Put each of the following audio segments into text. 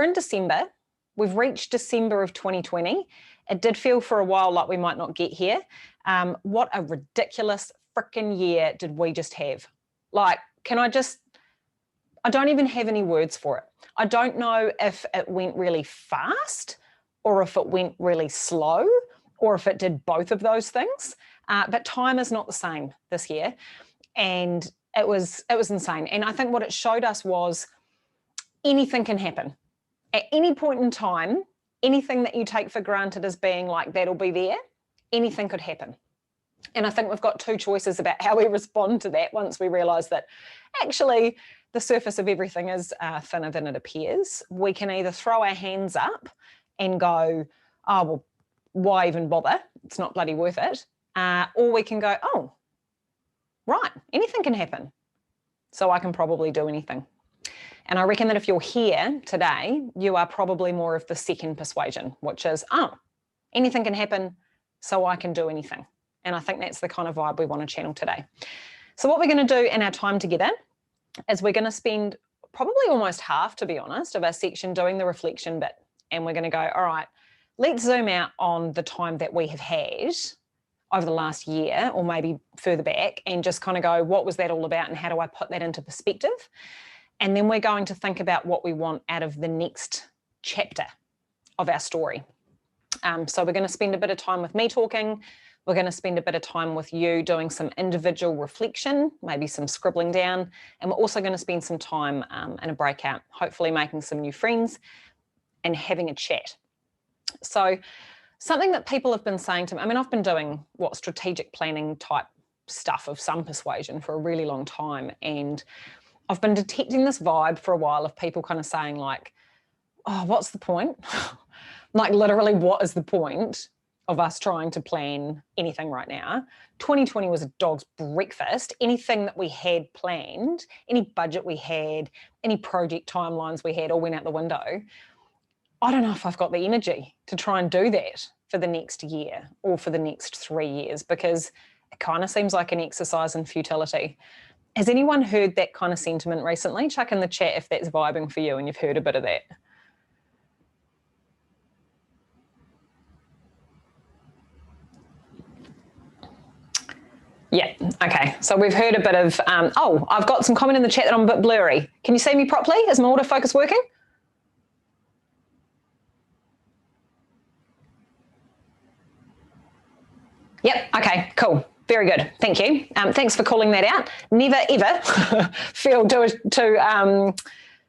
we're in December. We've reached December of 2020. It did feel for a while like we might not get here. What a ridiculous freaking year did we just have? Like, I don't even have any words for it. I don't know if it went really fast or if it went really slow or if it did both of those things. But time is not the same this year. And it was insane. And I think what it showed us was anything can happen. At any point in time, anything that you take for granted as being like, that'll be there, anything could happen. And I think we've got two choices about how we respond to that once we realise that actually the surface of everything is thinner than it appears. We can either throw our hands up and go, oh, well, why even bother? It's not bloody worth it. Or we can go, oh, right, anything can happen. So I can probably do anything. And I reckon that if you're here today, you are probably more of the second persuasion, which is, oh, anything can happen, so I can do anything. And I think that's the kind of vibe we want to channel today. So what we're going to do in our time together is we're going to spend probably almost half, to be honest, of our section doing the reflection bit. And we're going to go, all right, let's zoom out on the time that we have had over the last year or maybe further back and just kind of go, what was that all about and how do I put that into perspective? And then we're going to think about what we want out of the next chapter of our story. So we're going to spend a bit of time with me talking. We're going to spend a bit of time with you doing some individual reflection, maybe some scribbling down. And we're also going to spend some time in a breakout, hopefully making some new friends and having a chat. So something that people have been saying to me, I mean, I've been doing strategic planning type stuff of some persuasion for a really long time. And I've been detecting this vibe for a while of people kind of saying like, oh, what's the point? Like literally, what is the point of us trying to plan anything right now? 2020 was a dog's breakfast. Anything that we had planned, any budget we had, any project timelines we had all went out the window. I don't know if I've got the energy to try and do that for the next year or for the next 3 years, because it kind of seems like an exercise in futility. Has anyone heard that kind of sentiment recently? Chuck in the chat if that's vibing for you and you've heard a bit of that. Yeah, okay. So we've heard a bit of, oh, I've got some comment in the chat that I'm a bit blurry. Can you see me properly? Is my autofocus working? Yep, okay, cool. Very good, thank you. Thanks for calling that out. Never ever feel too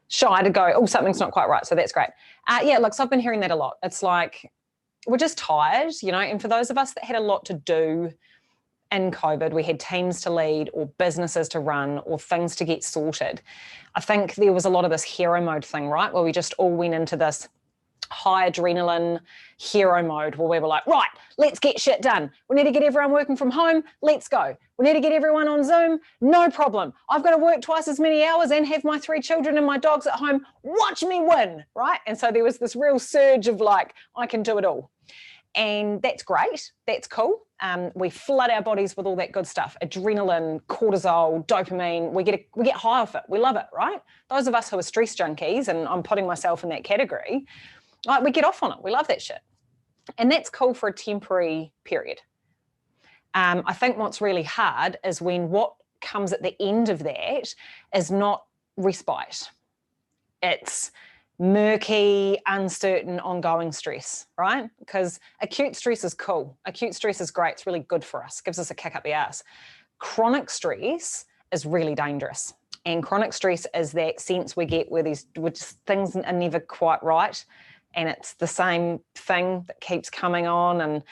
shy to go, oh, something's not quite right, so that's great. Yeah, look, so I've been hearing that a lot. It's like, we're just tired, you know, and for those of us that had a lot to do in COVID, we had teams to lead or businesses to run or things to get sorted. I think there was a lot of this hero mode thing, right, where we just all went into this high adrenaline hero mode where we were like, right, let's get shit done. We need to get everyone working from home. Let's go. We need to get everyone on Zoom. No problem. I've got to work twice as many hours and have my 3 children and my dogs at home. Watch me win, right? And so there was this real surge of like, I can do it all. And that's great. That's cool. We flood our bodies with all that good stuff. Adrenaline, cortisol, dopamine. We get high off it. We love it, right? Those of us who are stress junkies, and I'm putting myself in that category, like, we get off on it. We love that shit. And that's cool for a temporary period. I think what's really hard is when what comes at the end of that is not respite. It's murky, uncertain, ongoing stress, right? Because acute stress is cool. Acute stress is great. It's really good for us. Gives us a kick up the ass. Chronic stress is really dangerous. And chronic stress is that sense we get where things are never quite right. And it's the same thing that keeps coming on, and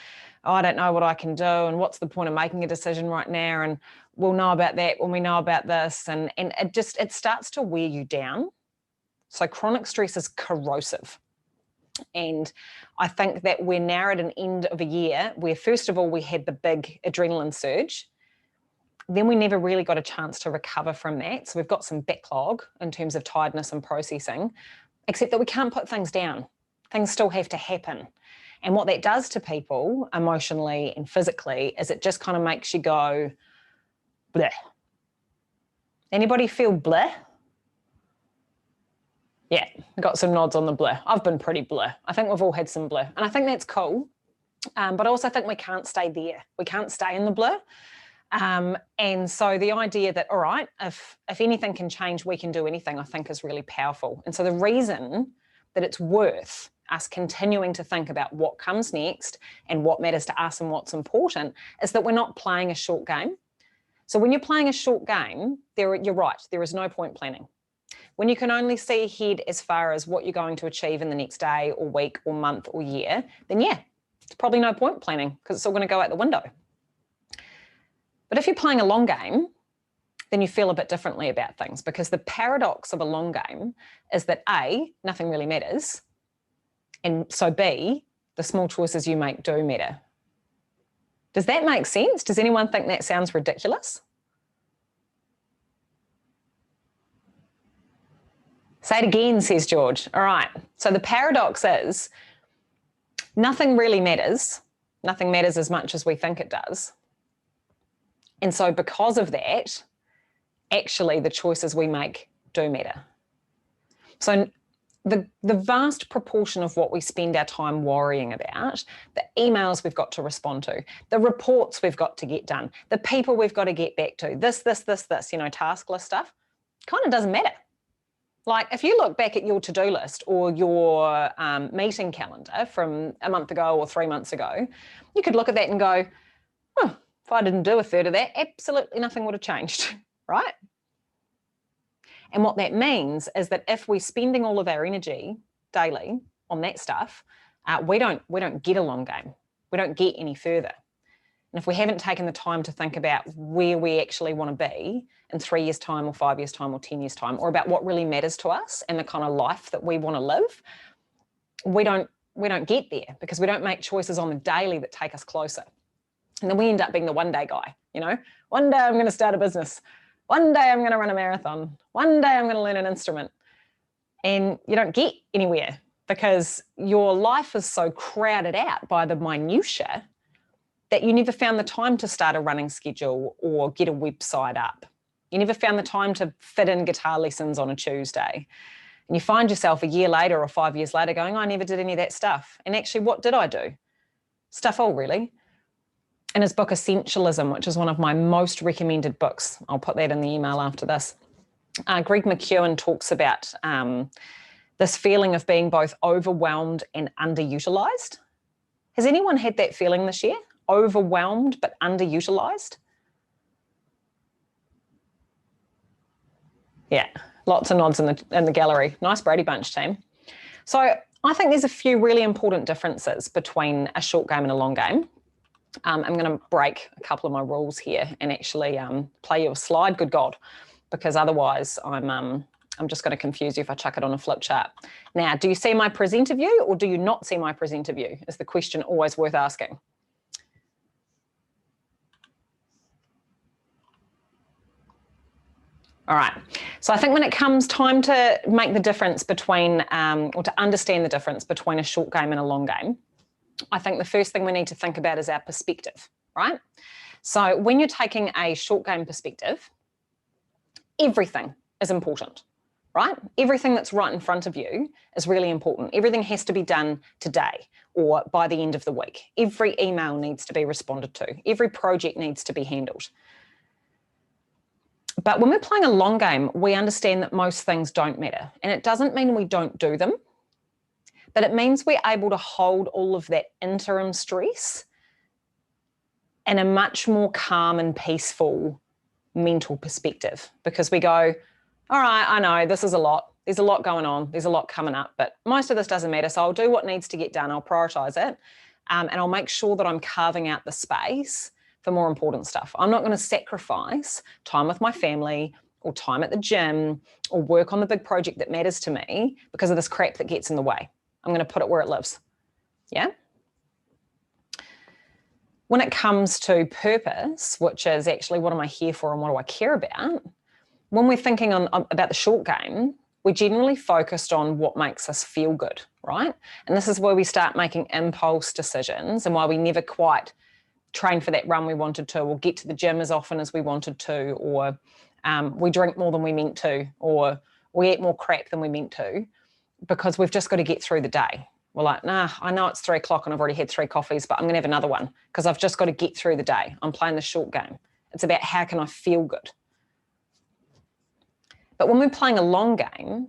oh, I don't know what I can do, and what's the point of making a decision right now, and we'll know about that when we know about this, and it starts to wear you down. So chronic stress is corrosive. And I think that we're now at an end of a year where, first of all, we had the big adrenaline surge. Then we never really got a chance to recover from that. So we've got some backlog in terms of tiredness and processing, except that we can't put things down. Things still have to happen. And what that does to people emotionally and physically is it just kind of makes you go, bleh. Anybody feel bleh? Yeah, got some nods on the blur. I've been pretty blur. I think we've all had some blur, and I think that's cool. But I also think we can't stay there. We can't stay in the blur. And so the idea that, all right, if anything can change, we can do anything, I think is really powerful. And so the reason that it's worth us continuing to think about what comes next and what matters to us and what's important is that we're not playing a short game. So when you're playing a short game, you're right, there is no point planning. When you can only see ahead as far as what you're going to achieve in the next day or week or month or year, then yeah, it's probably no point planning because it's all going to go out the window. But if you're playing a long game, then you feel a bit differently about things, because the paradox of a long game is that A, nothing really matters, and so B, the small choices you make do matter. Does that make sense? Does anyone think that sounds ridiculous? Say it again, says George. All right, so the paradox is nothing really matters. Nothing matters as much as we think it does. And so because of that, actually the choices we make do matter. So the vast proportion of what we spend our time worrying about, the emails we've got to respond to, the reports we've got to get done, the people we've got to get back to, this, task list stuff, kind of doesn't matter. Like if you look back at your to-do list or your meeting calendar from a month ago or 3 months ago, you could look at that and go, oh, if I didn't do a third of that, absolutely nothing would have changed, right? And what that means is that if we're spending all of our energy daily on that stuff, we don't get a long game. We don't get any further. And if we haven't taken the time to think about where we actually want to be in 3 years' time or 5 years' time or 10 years' time, or about what really matters to us and the kind of life that we want to live, we don't get there because we don't make choices on the daily that take us closer. And then we end up being the one-day guy, One day I'm going to start a business. One day I'm going to run a marathon. One day I'm going to learn an instrument. And you don't get anywhere because your life is so crowded out by the minutiae that you never found the time to start a running schedule or get a website up. You never found the time to fit in guitar lessons on a Tuesday. And you find yourself a year later or 5 years later going, I never did any of that stuff. And actually, what did I do? Stuff all, really. In his book, Essentialism, which is one of my most recommended books, I'll put that in the email after this, Greg McKeown talks about this feeling of being both overwhelmed and underutilized. Has anyone had that feeling this year? Overwhelmed but underutilized? Yeah, lots of nods in the gallery. Nice Brady Bunch team. So I think there's a few really important differences between a short game and a long game. I'm going to break a couple of my rules here and actually play you a slide, good God, because otherwise I'm just going to confuse you if I chuck it on a flip chart. Now, do you see my presenter view or do you not see my presenter view? Is the question always worth asking. All right, so I think when it comes time to make the difference between, or to understand the difference between a short game and a long game, I think the first thing we need to think about is our perspective, right? So when you're taking a short game perspective, everything is important, right? Everything that's right in front of you is really important. Everything has to be done today or by the end of the week. Every email needs to be responded to. Every project needs to be handled. But when we're playing a long game, we understand that most things don't matter. And it doesn't mean we don't do them, but it means we're able to hold all of that interim stress in a much more calm and peaceful mental perspective, because we go, all right, I know this is a lot. There's a lot going on. There's a lot coming up, but most of this doesn't matter. So I'll do what needs to get done. I'll prioritize it. And I'll make sure that I'm carving out the space for more important stuff. I'm not going to sacrifice time with my family or time at the gym or work on the big project that matters to me because of this crap that gets in the way. I'm going to put it where it lives. Yeah? When it comes to purpose, which is actually what am I here for and what do I care about, when we're thinking about the short game, we're generally focused on what makes us feel good, right? And this is where we start making impulse decisions and why we never quite train for that run we wanted to, or get to the gym as often as we wanted to, or we drink more than we meant to, or we eat more crap than we meant to. because we've just got to get through the day. We're like, nah, I know it's 3 o'clock and I've already had 3 coffees, but I'm going to have another one because I've just got to get through the day. I'm playing the short game. It's about how can I feel good. But when we're playing a long game,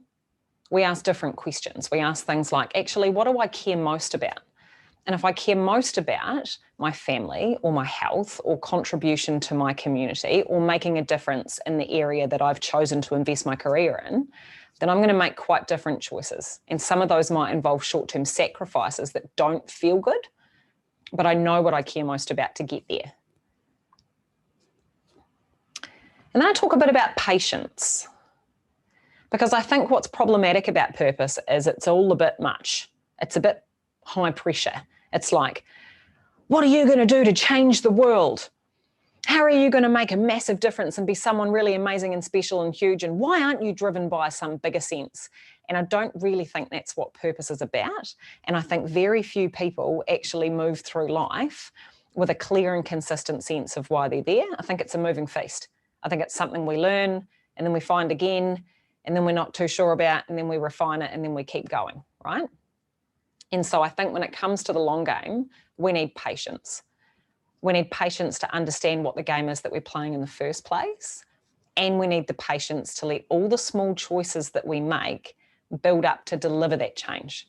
we ask different questions. We ask things like, actually, what do I care most about? And if I care most about my family or my health or contribution to my community or making a difference in the area that I've chosen to invest my career in, then I'm going to make quite different choices. And some of those might involve short-term sacrifices that don't feel good, but I know what I care most about to get there. And then I talk a bit about patience, because I think what's problematic about purpose is it's all a bit much. It's a bit high pressure. It's like, what are you going to do to change the world? How are you going to make a massive difference and be someone really amazing and special and huge? And why aren't you driven by some bigger sense? And I don't really think that's what purpose is about. And I think very few people actually move through life with a clear and consistent sense of why they're there. I think it's a moving feast. I think it's something we learn and then we find again, and then we're not too sure about, and then we refine it, and then we keep going, right? And so I think when it comes to the long game, we need patience. We need patience to understand what the game is that we're playing in the first place. And we need the patience to let all the small choices that we make build up to deliver that change.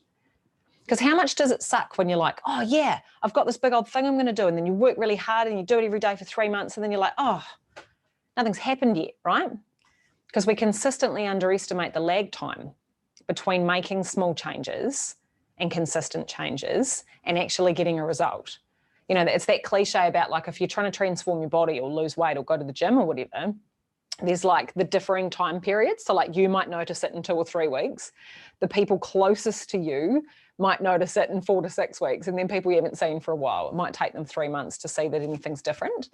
Because how much does it suck when you're like, oh yeah, I've got this big old thing I'm going to do. And then you work really hard and you do it every day for 3 months. And then you're like, oh, nothing's happened yet, right? Because we consistently underestimate the lag time between making small changes and consistent changes and actually getting a result. You know, it's that cliche about like if you're trying to transform your body or lose weight or go to the gym or whatever, there's like the differing time periods. So like you might notice it in 2 or 3 weeks. The people closest to you might notice it in 4 to 6 weeks. And then people you haven't seen for a while, it might take them 3 months to see that anything's different.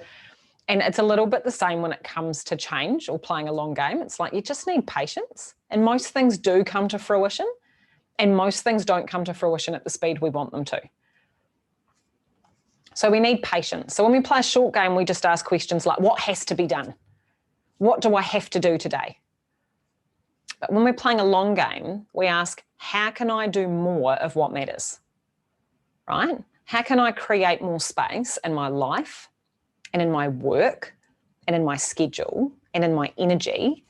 And it's a little bit the same when it comes to change or playing a long game. It's like you just need patience. And most things do come to fruition. And most things don't come to fruition at the speed we want them to. So we need patience. So when we play a short game, we just ask questions like, what has to be done? What do I have to do today? But when we're playing a long game, we ask, how can I do more of what matters? Right? How can I create more space in my life and in my work and in my schedule and in my energy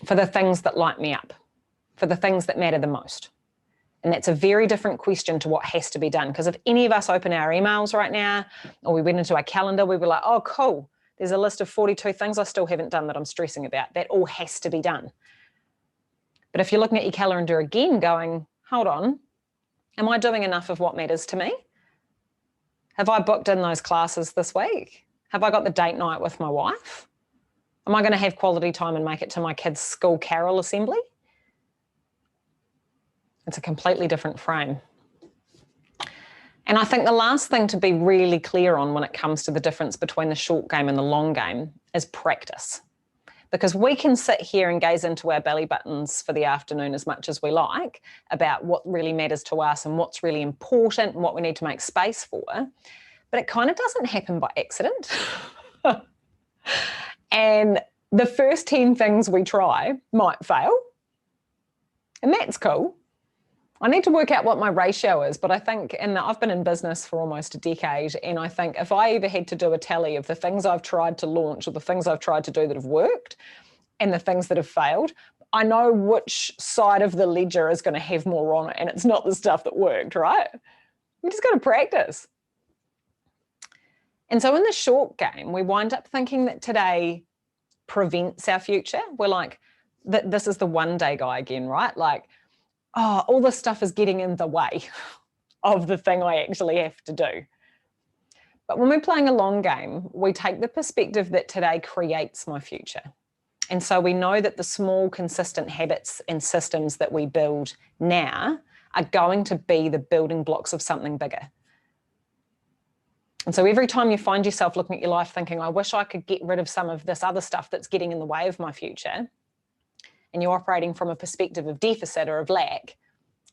for the things that light me up, for the things that matter the most? And that's a very different question to what has to be done. Because if any of us open our emails right now, or we went into our calendar, we'd be like, oh, cool. There's a list of 42 things I still haven't done that I'm stressing about. That all has to be done. But if you're looking at your calendar again going, hold on, am I doing enough of what matters to me? Have I booked in those classes this week? Have I got the date night with my wife? Am I going to have quality time and make it to my kids' school carol assembly? It's a completely different frame. And I think the last thing to be really clear on when it comes to the difference between the short game and the long game is practice. Because we can sit here and gaze into our belly buttons for the afternoon as much as we like about what really matters to us and what's really important and what we need to make space for. But it kind of doesn't happen by accident. And the first 10 things we try might fail. And that's cool. I need to work out what my ratio is, but I think, and I've been in business for almost a decade, and I think if I ever had to do a tally of the things I've tried to launch or the things I've tried to do that have worked and the things that have failed, I know which side of the ledger is going to have more on it, and it's not the stuff that worked, right? We just got to practice. And so in the short game, we wind up thinking that today prevents our future. We're like, this is the one day guy again, right? Like, oh, all this stuff is getting in the way of the thing I actually have to do. But when we're playing a long game, we take the perspective that today creates my future. And so we know that the small, consistent habits and systems that we build now are going to be the building blocks of something bigger. And so every time you find yourself looking at your life thinking, I wish I could get rid of some of this other stuff that's getting in the way of my future, and you're operating from a perspective of deficit or of lack,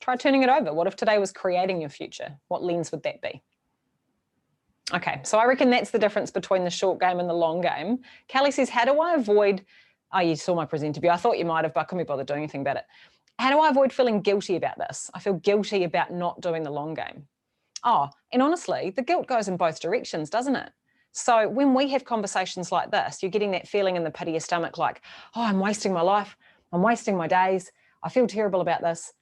try turning it over. What if today was creating your future? What lens would that be? Okay, so I reckon that's the difference between the short game and the long game. Kelly says, how do I avoid, oh, you saw my presenter view. I thought you might have, but I couldn't be bothered doing anything about it. How do I avoid feeling guilty about this? I feel guilty about not doing the long game. Oh, and honestly, the guilt goes in both directions, doesn't it? So when we have conversations like this, you're getting that feeling in the pit of your stomach like, oh, I'm wasting my life. I'm wasting my days. I feel terrible about this.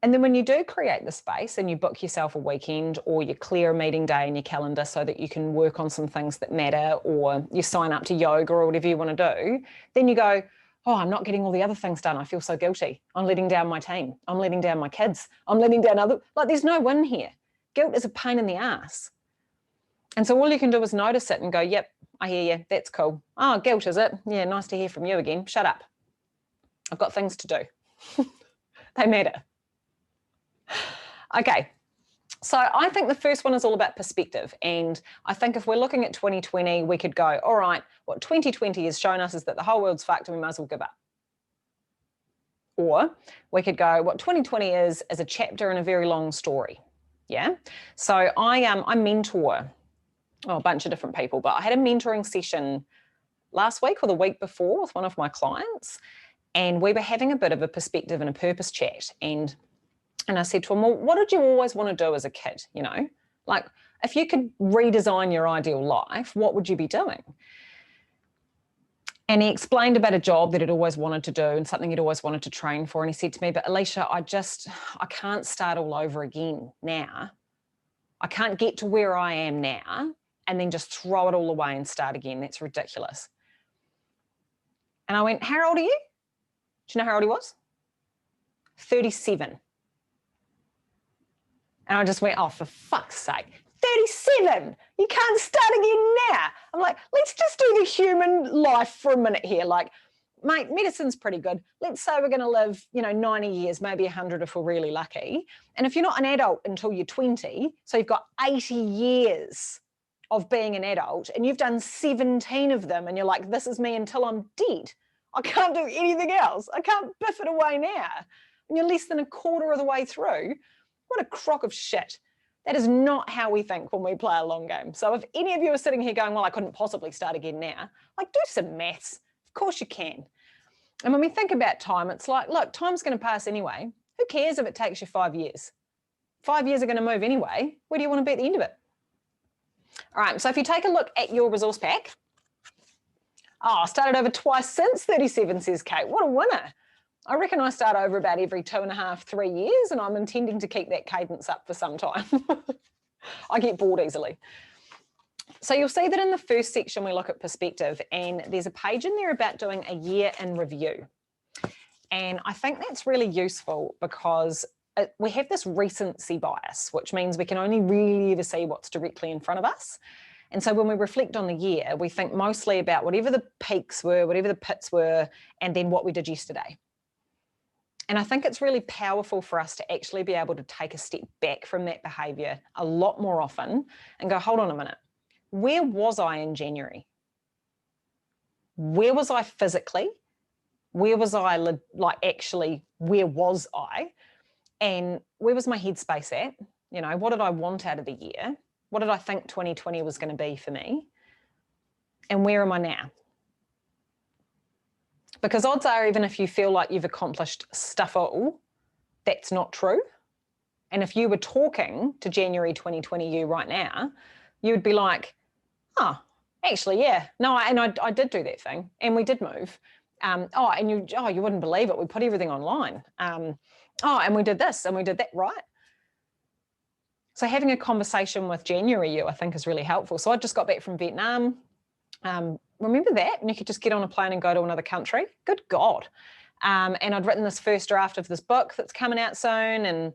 And then when you do create the space and you book yourself a weekend or you clear a meeting day in your calendar so that you can work on some things that matter, or you sign up to yoga or whatever you want to do, then you go, oh, I'm not getting all the other things done. I feel so guilty. I'm letting down my team. I'm letting down my kids. I'm letting down like there's no win here. Guilt is a pain in the ass. And so all you can do is notice it and go, yep, I hear you. That's cool. Oh, guilt, is it? Yeah, nice to hear from you again. Shut up. I've got things to do. They matter. Okay, so I think the first one is all about perspective. And I think if we're looking at 2020, we could go, all right, what 2020 has shown us is that the whole world's fucked and we might as well give up. Or we could go, what 2020 is a chapter in a very long story. Yeah. So I mentor a bunch of different people, but I had a mentoring session last week or the week before with one of my clients, and we were having a bit of a perspective and a purpose chat. And I said to him, well, what did you always want to do as a kid? You know, like if you could redesign your ideal life, what would you be doing? And he explained about a job that he'd always wanted to do and something he'd always wanted to train for. And he said to me, but Alicia, I can't start all over again now. I can't get to where I am now and then just throw it all away and start again. That's ridiculous. And I went, how old are you? Do you know how old he was? 37. And I just went, oh, for fuck's sake, 37, you can't start again now. I'm like, let's just do the human life for a minute here. Like, mate, medicine's pretty good. Let's say we're going to live, 90 years, maybe 100 if we're really lucky. And if you're not an adult until you're 20, so you've got 80 years of being an adult and you've done 17 of them and you're like, this is me until I'm dead. I can't do anything else. I can't biff it away now. And you're less than a quarter of the way through. What a crock of shit. That is not how we think when we play a long game. So if any of you are sitting here going, well, I couldn't possibly start again now, like do some maths. Of course you can. And when we think about time, it's like, look, time's going to pass anyway. Who cares if it takes you 5 years? 5 years are going to move anyway. Where do you want to be at the end of it? All right, so if you take a look at your resource pack, I started over twice since 37, says Kate. What a winner. I reckon I start over about every 2.5, 3 years, and I'm intending to keep that cadence up for some time. I get bored easily. So you'll see that in the first section, we look at perspective, and there's a page in there about doing a year in review. And I think that's really useful because we have this recency bias, which means we can only really ever see what's directly in front of us. And so when we reflect on the year, we think mostly about whatever the peaks were, whatever the pits were, and then what we did yesterday. And I think it's really powerful for us to actually be able to take a step back from that behavior a lot more often and go, hold on a minute, where was I in January? Where was I physically? Where was I where was I? And where was my headspace at? What did I want out of the year? What did I think 2020 was going to be for me? And where am I now? Because odds are, even if you feel like you've accomplished stuff all, that's not true. And if you were talking to January 2020 you right now, you would be like, oh, actually, yeah. No, I did do that thing and we did move. You wouldn't believe it. We put everything online. And we did this and we did that, right? So having a conversation with January you, I think, is really helpful. So I just got back from Vietnam. Remember that? And you could just get on a plane and go to another country. Good God. And I'd written this first draft of this book that's coming out soon. And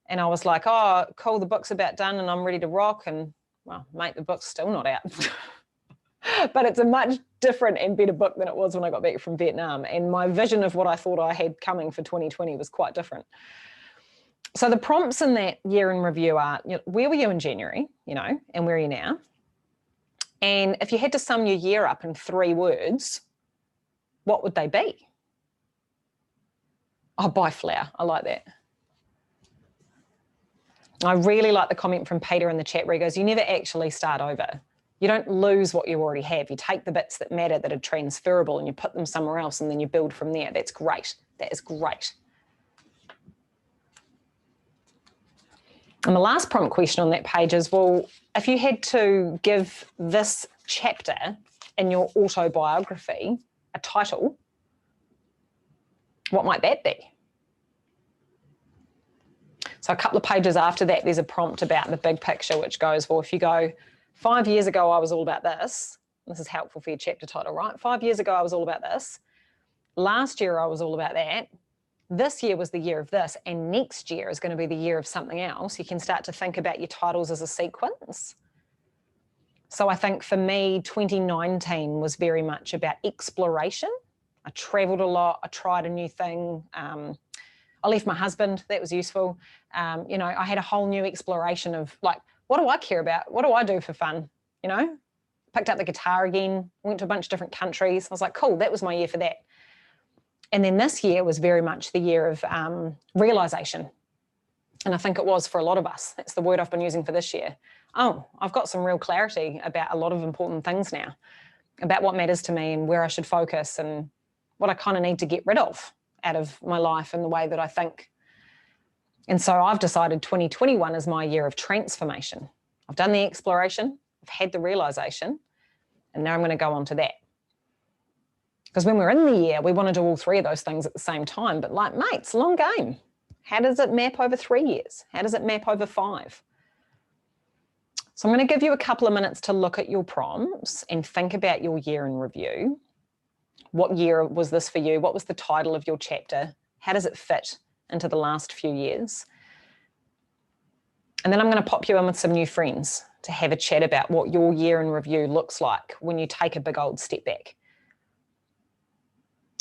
I was like, oh, cool, the book's about done and I'm ready to rock. And well, mate, the book's still not out. But it's a much different and better book than it was when I got back from Vietnam. And my vision of what I thought I had coming for 2020 was quite different. So the prompts in that year in review are, where were you in January, and where are you now? And if you had to sum your year up in 3 words, what would they be? Oh, buy flour. I like that. I really like the comment from Peter in the chat where he goes, you never actually start over. You don't lose what you already have. You take the bits that matter, that are transferable, and you put them somewhere else, and then you build from there. That's great. That is great. And the last prompt question on that page is, well, if you had to give this chapter in your autobiography a title, what might that be? So a couple of pages after that, there's a prompt about the big picture, which goes, well, if you go, 5 years ago, I was all about this. This is helpful for your chapter title, right? 5 years ago, I was all about this. Last year, I was all about that. This year was the year of this, and next year is going to be the year of something else. You can start to think about your titles as a sequence. So I think for me, 2019 was very much about exploration. I traveled a lot. I tried a new thing. I left my husband. That was useful. You know, I had a whole new exploration of like, what do I care about? What do I do for fun? You know, picked up the guitar again, went to a bunch of different countries. I was like, cool, that was my year for that. And then this year was very much the year of realization. And I think it was for a lot of us. That's the word I've been using for this year. Oh, I've got some real clarity about a lot of important things now, about what matters to me and where I should focus and what I kind of need to get rid of out of my life and the way that I think. And so I've decided 2021 is my year of transformation. I've done the exploration, I've had the realization, and now I'm going to go on to that. Because when we're in the year, we want to do all three of those things at the same time. But like, mate, it's a long game. How does it map over 3 years? How does it map over 5? So I'm going to give you a couple of minutes to look at your prompts and think about your year in review. What year was this for you? What was the title of your chapter? How does it fit into the last few years? And then I'm going to pop you in with some new friends to have a chat about what your year in review looks like when you take a big old step back.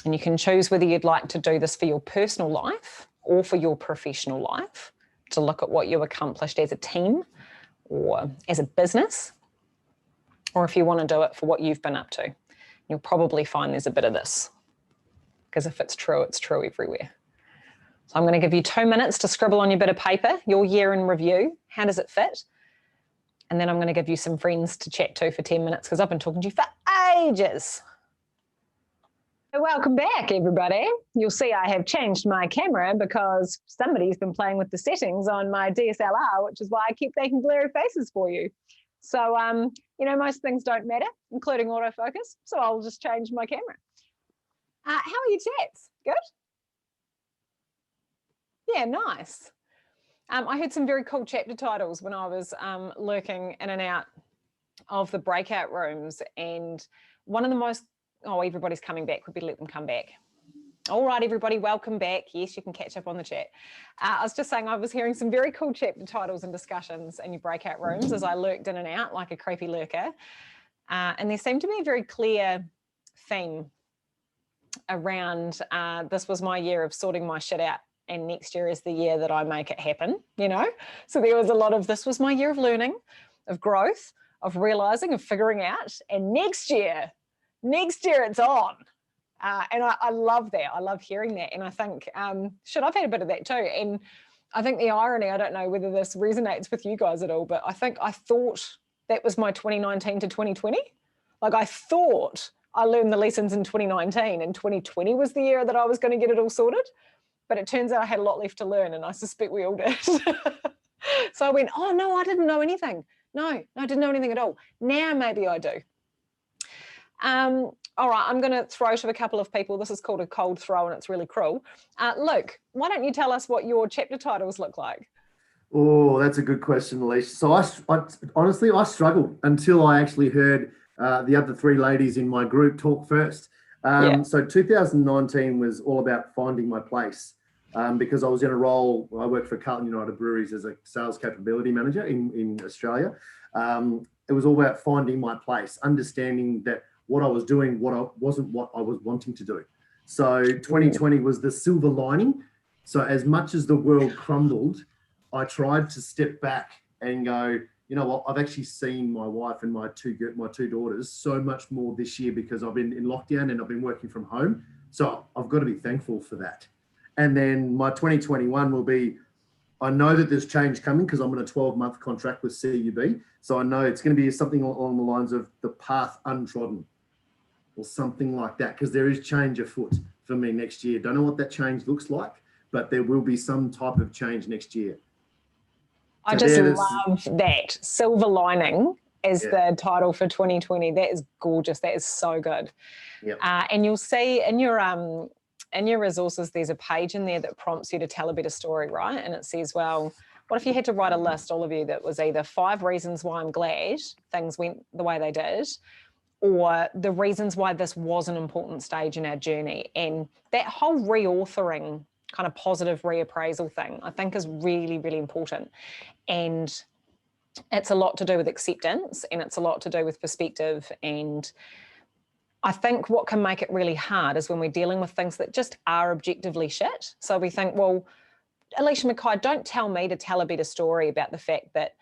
And you can choose whether you'd like to do this for your personal life or for your professional life, to look at what you accomplished as a team or as a business, or if you want to do it for what you've been up to. You'll probably find there's a bit of this, because if it's true everywhere. So I'm going to give you 2 minutes to scribble on your bit of paper, your year in review, how does it fit? And then I'm going to give you some friends to chat to for 10 minutes, because I've been talking to you for ages. Welcome back, everybody. You'll see I have changed my camera because somebody's been playing with the settings on my DSLR, which is why I keep making blurry faces for you. So, you know, most things don't matter, including autofocus, so I'll just change my camera. How are your chats? Good? Yeah, nice. I heard some very cool chapter titles when I was lurking in and out of the breakout rooms, and one of the most, oh, everybody's coming back. We better let them come back. All right, everybody, welcome back. Yes, you can catch up on the chat. I was just saying I was hearing some very cool chapter titles and discussions in your breakout rooms as I lurked in and out like a creepy lurker. And there seemed to be a very clear theme around this was my year of sorting my shit out, and next year is the year that I make it happen, you know? So there was a lot of, this was my year of learning, of growth, of realizing, of figuring out, and next year it's on. And I love that. I love hearing that. And I think, shit, I've had a bit of that too. And I think the irony, I don't know whether this resonates with you guys at all, but I thought that was my 2019 to 2020. Like I thought I learned the lessons in 2019 and 2020 was the year that I was going to get it all sorted. But it turns out I had a lot left to learn, and I suspect we all did. So I went, oh no, I didn't know anything. No, I didn't know anything at all. Now maybe I do. All right, I'm going to throw to a couple of people. This is called a cold throw, and it's really cruel. Luke, why don't you tell us what your chapter titles look like? Oh, that's a good question, Alicia. So I honestly, I struggled until I actually heard the other three ladies in my group talk first. So 2019 was all about finding my place because I was in a role, I worked for Carlton United Breweries as a sales capability manager in Australia. It was all about finding my place, understanding that what I was doing, wasn't what I was wanting to do. So 2020 was the silver lining. So as much as the world crumbled, I tried to step back and go, you know what, I've actually seen my wife and my two daughters so much more this year because I've been in lockdown and I've been working from home. So I've got to be thankful for that. And then my 2021 will be, I know that there's change coming because I'm on a 12-month contract with CUB. So I know it's going to be something along the lines of the path untrodden or something like that, because there is change afoot for me next year. Don't know what that change looks like, but there will be some type of change next year. I just love that. Silver lining as the title for 2020. That is gorgeous. That is so good. Yep. And you'll see in your resources, there's a page in there that prompts you to tell a better story, right? And it says, well, what if you had to write a list, all of you, that was either 5 reasons why I'm glad things went the way they did, or the reasons why this was an important stage in our journey. And that whole reauthoring, kind of positive reappraisal thing, I think is really, really important. And it's a lot to do with acceptance, and it's a lot to do with perspective. And I think what can make it really hard is when we're dealing with things that just are objectively shit. So we think, well, Alicia McKay, don't tell me to tell a better story about the fact that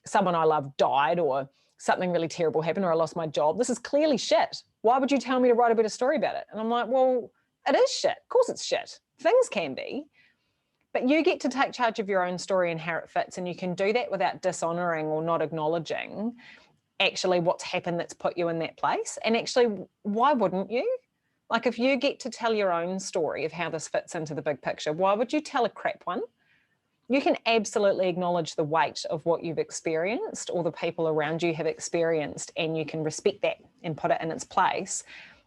someone I love died, or something really terrible happened, or I lost my job. This is clearly shit. Why would you tell me to write a better story about it? And I'm like, well, it is shit. Of course it's shit. Things can be. But you get to take charge of your own story and how it fits. And you can do that without dishonoring or not acknowledging actually what's happened that's put you in that place. And actually, why wouldn't you? Like, if you get to tell your own story of how this fits into the big picture, why would you tell a crap one? You can absolutely acknowledge the weight of what you've experienced or the people around you have experienced, and you can respect that and put it in its place.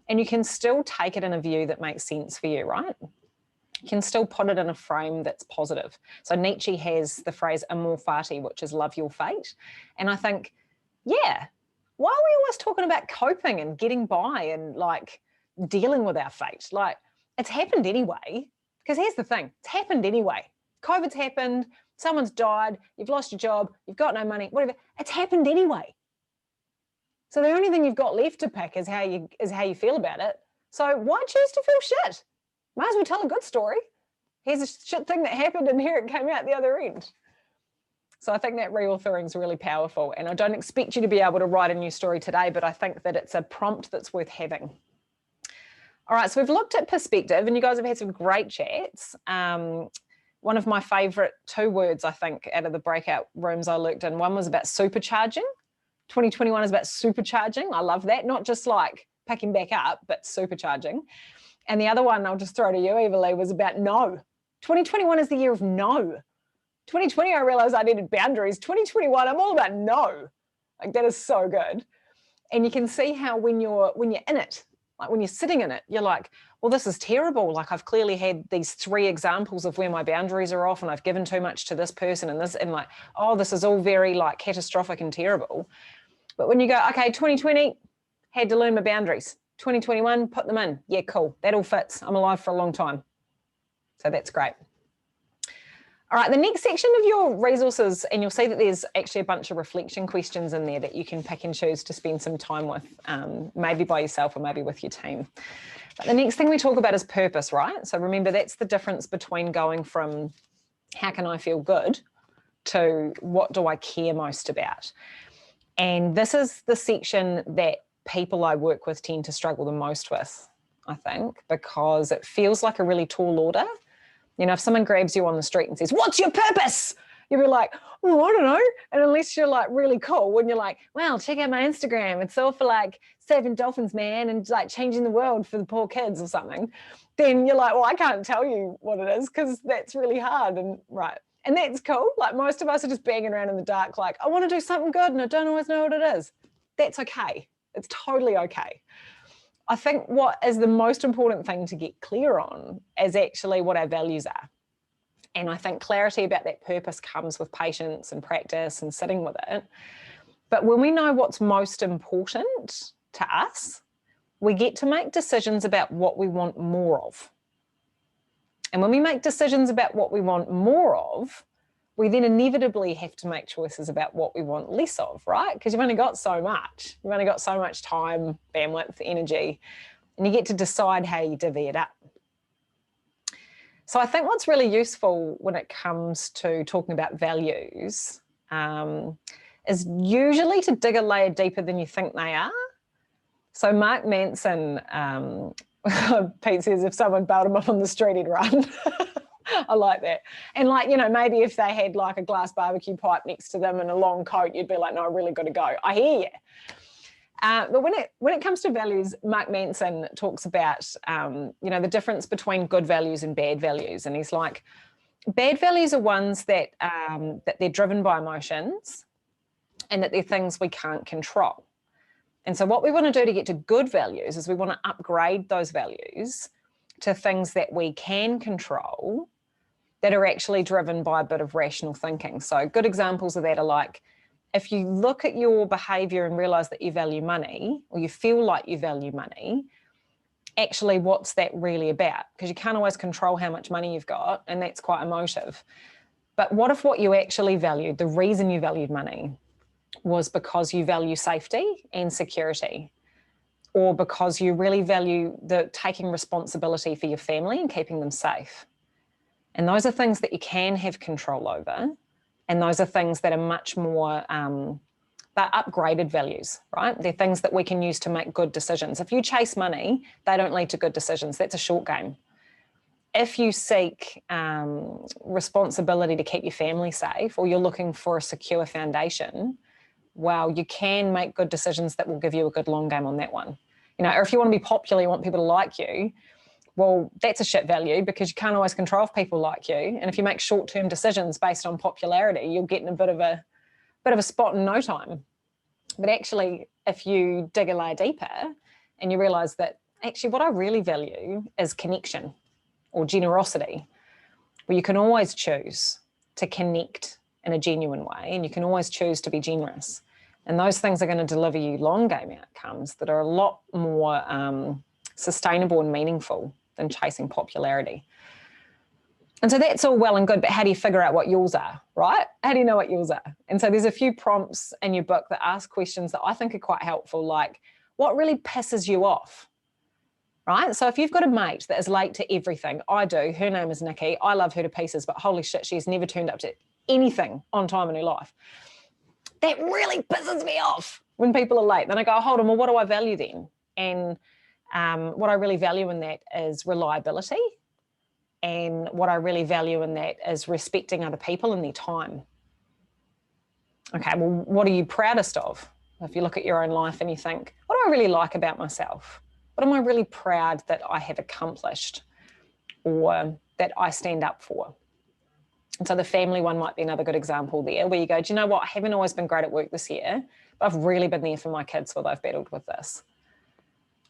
And you can still take it in a view that makes sense for you, right? You can still put it in a frame that's positive. So Nietzsche has the phrase amor fati, which is love your fate. And I think, yeah, why are we always talking about coping and getting by and like dealing with our fate? Like, it's happened anyway. Because here's the thing, it's happened anyway. COVID's happened, someone's died, you've lost your job, you've got no money, whatever. It's happened anyway. So the only thing you've got left to pick is how you feel about it. So why choose to feel shit? Might as well tell a good story. Here's a shit thing that happened and here it came out the other end. So I think that reauthoring is really powerful. And I don't expect you to be able to write a new story today, but I think that it's a prompt that's worth having. All right, so we've looked at perspective and you guys have had some great chats. One of my favorite 2 words, I think, out of the breakout rooms I looked in, one was about supercharging. 2021 is about supercharging. I love that. Not just like picking back up, but supercharging. And the other one, I'll just throw to you, Eva-Lee, was about no. 2021 is the year of no. 2020, I realized I needed boundaries. 2021, I'm all about no. Like, that is so good. And you can see how when you're in it, like when you're sitting in it, you're like, well, this is terrible. Like, I've clearly had these 3 examples of where my boundaries are off and I've given too much to this person and this, and like, oh, this is all very like catastrophic and terrible. But when you go, okay, 2020, had to learn my boundaries. 2021, put them in. Yeah, cool. That all fits. I'm alive for a long time. So that's great. All right, the next section of your resources, and you'll see that there's actually a bunch of reflection questions in there that you can pick and choose to spend some time with, maybe by yourself or maybe with your team. But the next thing we talk about is purpose, right? So remember, that's the difference between going from how can I feel good to what do I care most about? And this is the section that people I work with tend to struggle the most with, I think, because it feels like a really tall order. You know, if someone grabs you on the street and says, what's your purpose? You'll be like, oh, I don't know. And unless you're like really cool, when you're like, well, check out my Instagram. It's all for like saving dolphins, man, and like changing the world for the poor kids or something. Then you're like, well, I can't tell you what it is because that's really hard. And right. And that's cool. Like, most of us are just banging around in the dark, like, I want to do something good and I don't always know what it is. That's okay. It's totally okay. I think what is the most important thing to get clear on is actually what our values are. And I think clarity about that purpose comes with patience and practice and sitting with it. But when we know what's most important to us, we get to make decisions about what we want more of. And when we make decisions about what we want more of, we then inevitably have to make choices about what we want less of, right? Because you've only got so much. You've only got so much time, bandwidth, energy, and you get to decide how you divvy it up. So I think what's really useful when it comes to talking about values is usually to dig a layer deeper than you think they are. So Mark Manson, Pete says if someone bailed him up on the street, he'd run. I like that. And like, you know, maybe if they had like a glass barbecue pipe next to them and a long coat, you'd be like, no, I really got to go. I hear you. But when it comes to values, Mark Manson talks about, you know, the difference between good values and bad values. And he's like, Bad values are ones that, that they're driven by emotions and that they're things we can't control. And so what we want to do to get to good values is we want to upgrade those values to things that we can control that are actually driven by a bit of rational thinking. So good examples of that are like, if you look at your behavior and realize that you value money, or you feel like you value money, actually what's that really about? Because you can't always control how much money you've got, and that's quite emotive. But what if what you actually valued, the reason you valued money, was because you value safety and security, or because you really value the taking responsibility for your family and keeping them safe? And those are things that you can have control over. And those are things that are much more, they're upgraded values, right? They're things that we can use to make good decisions. If you chase money, they don't lead to good decisions. That's a short game. If you seek responsibility to keep your family safe, or you're looking for a secure foundation, well, you can make good decisions that will give you a good long game on that one. You know, or if you want to be popular, you want people to like you, well, that's a shit value, because you can't always control if people like you. And if you make short-term decisions based on popularity, you'll get in a bit of a spot in no time. But actually, if you dig a layer deeper and you realize that actually what I really value is connection or generosity, well, you can always choose to connect in a genuine way, and you can always choose to be generous. And those things are going to deliver you long game outcomes that are a lot more sustainable and meaningful than chasing popularity. And so that's all well and good, but how do you figure out what yours are, right? How do you know what yours are? And so there's a few prompts in your book that ask questions that I think are quite helpful, like what really pisses you off, right? So if you've got a mate that is late to everything, I do, her name is Nikki, I love her to pieces, but holy shit, she's never turned up to anything on time in her life. That really pisses me off when people are late. Then I go, hold on, well, what do I value then? And what I really value in that is reliability. And what I really value in that is respecting other people and their time. Okay, well, what are you proudest of? If you look at your own life and you think, what do I really like about myself? What am I really proud that I have accomplished or that I stand up for? And so the family one might be another good example there, where you go, do you know what? I haven't always been great at work this year, but I've really been there for my kids while they've battled with this.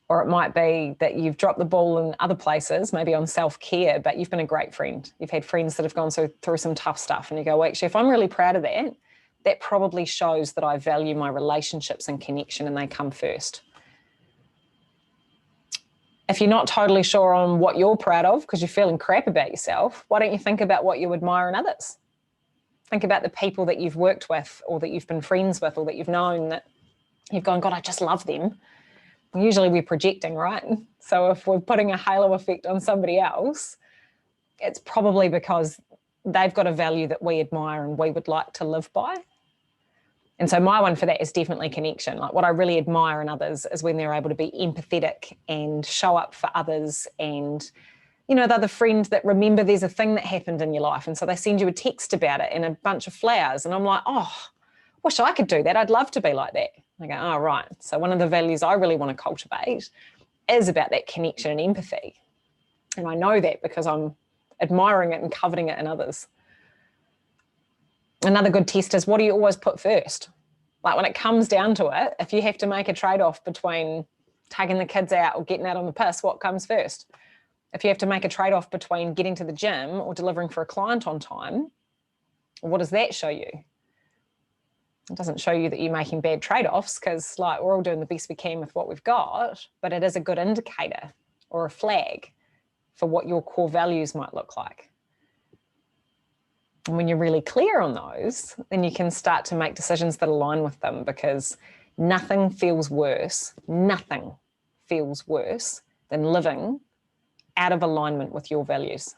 Or it might be that you've dropped the ball in other places, maybe on self-care, but you've been a great friend. You've had friends that have gone through some tough stuff, and you go, well, actually, if I'm really proud of that, that probably shows that I value my relationships and connection, and they come first. If you're not totally sure on what you're proud of because you're feeling crap about yourself, why don't you think about what you admire in others? Think about the people that you've worked with, or that you've been friends with, or that you've known that you've gone, God, I just love them. Usually we're projecting, right? So if we're putting a halo effect on somebody else, it's probably because they've got a value that we admire and we would like to live by. And so my one for that is definitely connection. Like what I really admire in others is when they're able to be empathetic and show up for others, and, you know, they're the friend that remember there's a thing that happened in your life, and so they send you a text about it and a bunch of flowers, and I'm like, oh, wish I could do that. I'd love to be like that. I go, oh, right. So one of the values I really want to cultivate is about that connection and empathy. And I know that because I'm admiring it and coveting it in others. Another good test is, what do you always put first? Like when it comes down to it, if you have to make a trade-off between taking the kids out or getting out on the piss, what comes first? If you have to make a trade-off between getting to the gym or delivering for a client on time, what does that show you? It doesn't show you that you're making bad trade-offs, because like we're all doing the best we can with what we've got, but it is a good indicator or a flag for what your core values might look like. And when you're really clear on those, then you can start to make decisions that align with them, because nothing feels worse than living out of alignment with your values.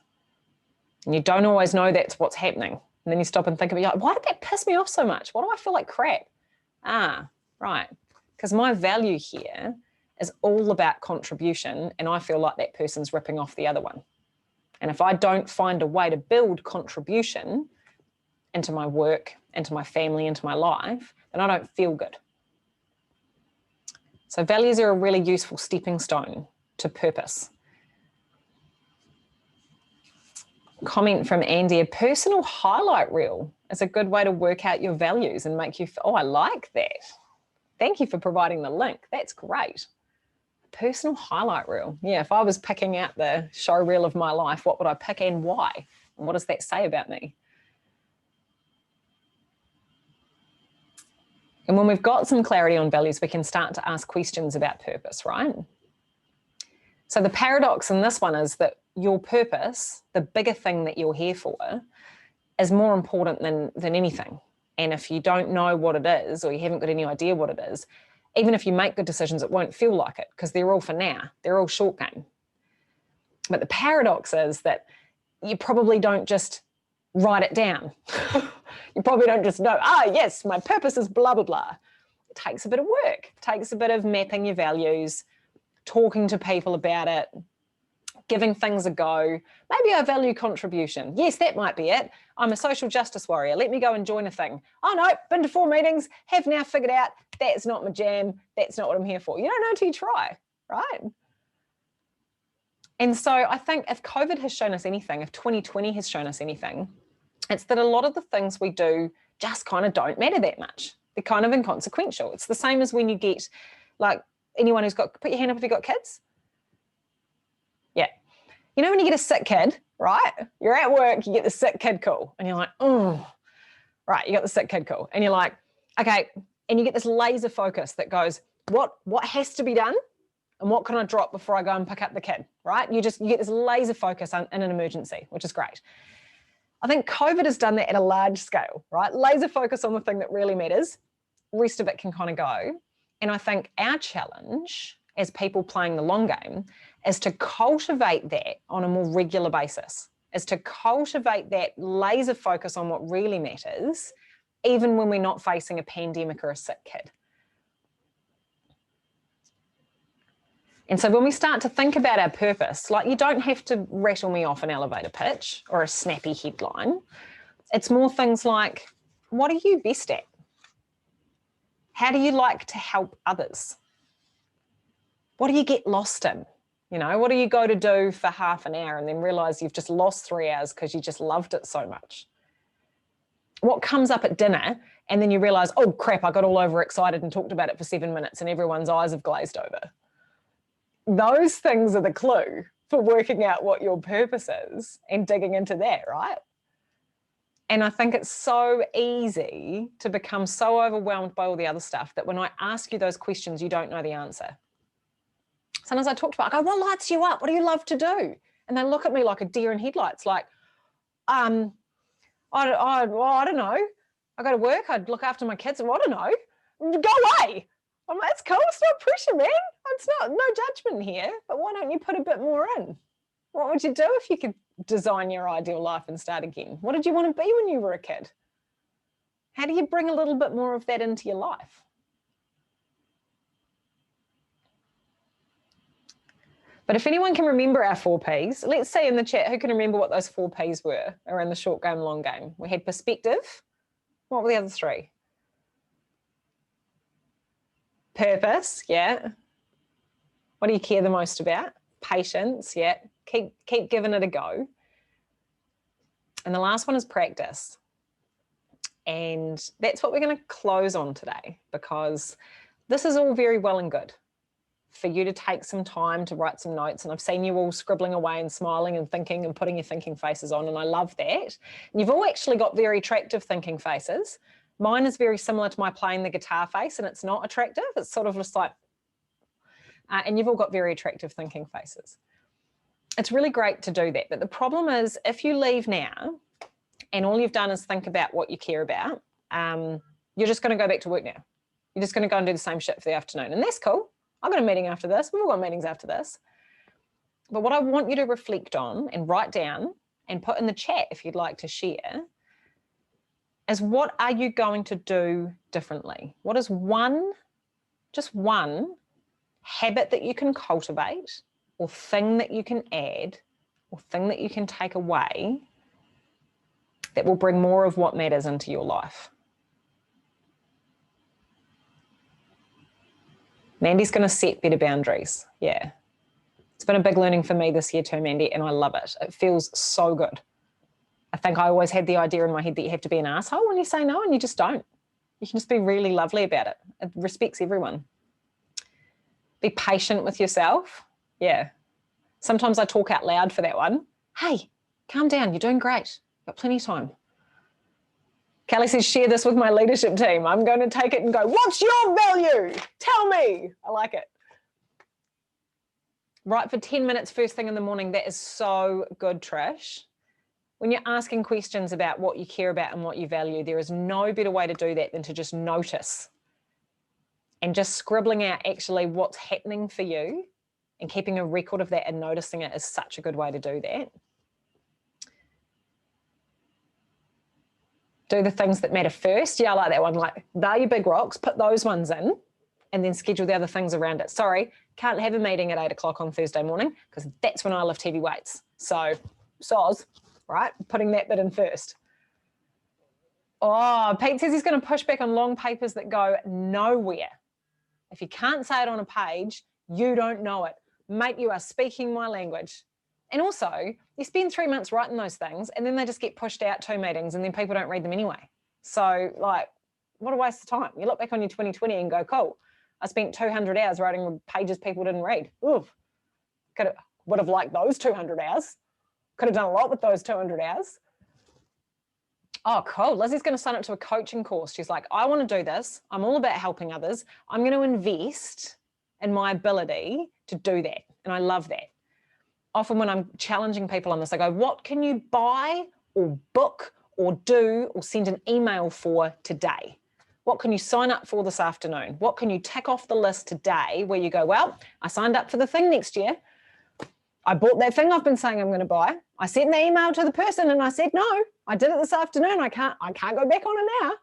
And you don't always know that's what's happening. And then you stop and think about, like, why did that piss me off so much? Why do I feel like crap? Ah, right. Because my value here is all about contribution, and I feel like that person's ripping off the other one. And if I don't find a way to build contribution into my work, into my family, into my life, then I don't feel good. So values are a really useful stepping stone to purpose. comment from Andy, a personal highlight reel is a good way to work out your values and make you feel, oh, I like that. Thank you for providing the link. That's great. Personal highlight reel. Yeah, if I was picking out the show reel of my life, what would I pick and why? And what does that say about me? And when we've got some clarity on values, we can start to ask questions about purpose, right? So the paradox in this one is that your purpose, the bigger thing that you're here for, is more important than anything. And if you don't know what it is, or you haven't got any idea what it is, even if you make good decisions, it won't feel like it because they're all for now. They're all short game. But the paradox is that you probably don't just write it down. You probably don't just know, yes, my purpose is blah, blah, blah. It takes a bit of work. It takes a bit of mapping your values, talking to people about it, giving things a go. Maybe I value contribution. Yes, that might be it. I'm a social justice warrior. Let me go and join a thing. Oh no, been to 4 meetings, have now figured out that's not my jam. That's not what I'm here for. You don't know until you try, right? And so I think if COVID has shown us anything, if 2020 has shown us anything, it's that a lot of the things we do just kind of don't matter that much. They're kind of inconsequential. It's the same as when you get, like, anyone who's got, put your hand up if you've got kids. Yeah. You know when you get a sick kid, right? You're at work, you get the sick kid call, and you're like, oh, right, you got the sick kid call. And you're like, okay, and you get this laser focus that goes, what has to be done? And what can I drop before I go and pick up the kid, right? You get this laser focus in an emergency, which is great. I think COVID has done that at a large scale, right? Laser focus on the thing that really matters. The rest of it can kind of go. And I think our challenge as people playing the long game is to cultivate that on a more regular basis, is to cultivate that laser focus on what really matters, even when we're not facing a pandemic or a sick kid. And so when we start to think about our purpose, like, you don't have to rattle me off an elevator pitch or a snappy headline. It's more things like, what are you best at? How do you like to help others? What do you get lost in? You know, what do you go to do for half an hour and then realize you've just lost 3 hours because you just loved it so much? What comes up at dinner and then you realize, oh crap, I got all overexcited and talked about it for 7 minutes and everyone's eyes have glazed over. Those things are the clue for working out what your purpose is and digging into that, right? And I think it's so easy to become so overwhelmed by all the other stuff that when I ask you those questions, you don't know the answer. Sometimes I talk to people, I go, what lights you up? What do you love to do? And they look at me like a deer in headlights, like, I don't know. I go to work, I'd look after my kids, I don't know. Go away. I'm like, it's cool, it's not pressure, man. It's not, no judgment here, but why don't you put a bit more in? What would you do if you could design your ideal life and start again? What did you want to be when you were a kid? How do you bring a little bit more of that into your life? But if anyone can remember our 4 Ps, let's say in the chat, who can remember what those 4 Ps were around the short game, long game? We had perspective. What were the other 3? Purpose, yeah. What do you care the most about? Patience, yeah. Keep giving it a go. And the last one is practice. And that's what we're going to close on today, because this is all very well and good for you to take some time to write some notes. And I've seen you all scribbling away and smiling and thinking and putting your thinking faces on, and I love that. And you've all actually got very attractive thinking faces. Mine is very similar to my playing the guitar face, and it's not attractive. It's sort of just like, and you've all got very attractive thinking faces. It's really great to do that. But the problem is, if you leave now and all you've done is think about what you care about, you're just going to go back to work now. You're just going to go and do the same shit for the afternoon. And that's cool. I've got a meeting after this. We've all got meetings after this. But what I want you to reflect on and write down and put in the chat if you'd like to share is, what are you going to do differently? What is just one habit that you can cultivate, or thing that you can add, or thing that you can take away that will bring more of what matters into your life? Mandy's going to set better boundaries. Yeah. It's been a big learning for me this year too, Mandy, and I love it. It feels so good. I think I always had the idea in my head that you have to be an asshole when you say no, and you just don't. You can just be really lovely about it. It respects everyone. Be patient with yourself. Yeah. Sometimes I talk out loud for that one. Hey, calm down. You're doing great. Got plenty of time. Kelly says, share this with my leadership team. I'm going to take it and go, what's your value? Tell me. I like it. Write for 10 minutes first thing in the morning. That is so good, Trish. When you're asking questions about what you care about and what you value, there is no better way to do that than to just notice. And just scribbling out actually what's happening for you and keeping a record of that and noticing it is such a good way to do that. Do the things that matter first. Yeah, I like that one. Like, they're your big rocks, put those ones in and then schedule the other things around it. Sorry, can't have a meeting at 8 o'clock on Thursday morning because that's when I lift heavy weights. So, soz, right? Putting that bit in first. Oh, Pete says he's going to push back on long papers that go nowhere. If you can't say it on a page, you don't know it. Mate, you are speaking my language. And also, you spend 3 months writing those things and then they just get pushed out 2 meetings and then people don't read them anyway. So, like, what a waste of time. You look back on your 2020 and go, cool, I spent 200 hours writing pages people didn't read. Oof. Would have liked those 200 hours. Could have done a lot with those 200 hours. Oh, cool. Lizzie's going to sign up to a coaching course. She's like, I want to do this. I'm all about helping others. I'm going to invest in my ability to do that. And I love that. Often when I'm challenging people on this, I go, what can you buy or book or do or send an email for today? What can you sign up for this afternoon? What can you tick off the list today where you go, well, I signed up for the thing next year. I bought that thing I've been saying I'm going to buy. I sent the email to the person and I said, no, I did it this afternoon. I can't go back on it now.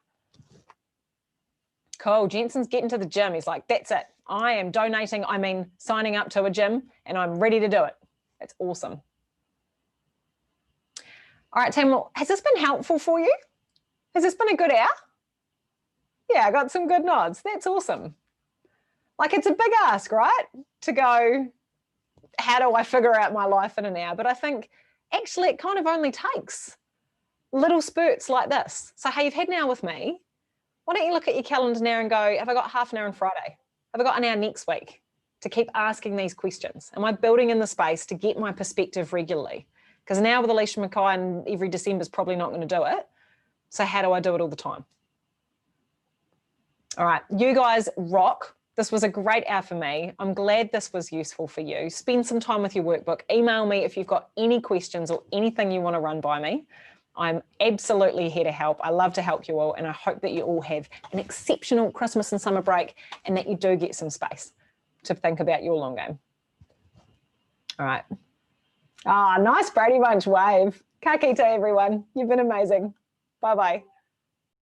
Cool. Jensen's getting to the gym. He's like, that's it. I am donating. I mean, signing up to a gym and I'm ready to do it. That's awesome. All right, team. Well, has this been helpful for you? Has this been a good hour? Yeah, I got some good nods. That's awesome. Like, it's a big ask, right? To go, how do I figure out my life in an hour? But I think actually it kind of only takes little spurts like this. So, hey, you've had an hour with me. Why don't you look at your calendar now and go, have I got half an hour on Friday? Have I got an hour next week to keep asking these questions? Am I building in the space to get my perspective regularly? Because now with Alicia McKay and every December is probably not going to do it. So how do I do it all the time? All right, you guys rock. This was a great hour for me. I'm glad this was useful for you. Spend some time with your workbook. Email me if you've got any questions or anything you want to run by me. I'm absolutely here to help. I love to help you all, and I hope that you all have an exceptional Christmas and summer break and that you do get some space to think about your long game. All right. Ah, nice Brady Bunch wave. Ka kite, everyone. You've been amazing. Bye-bye.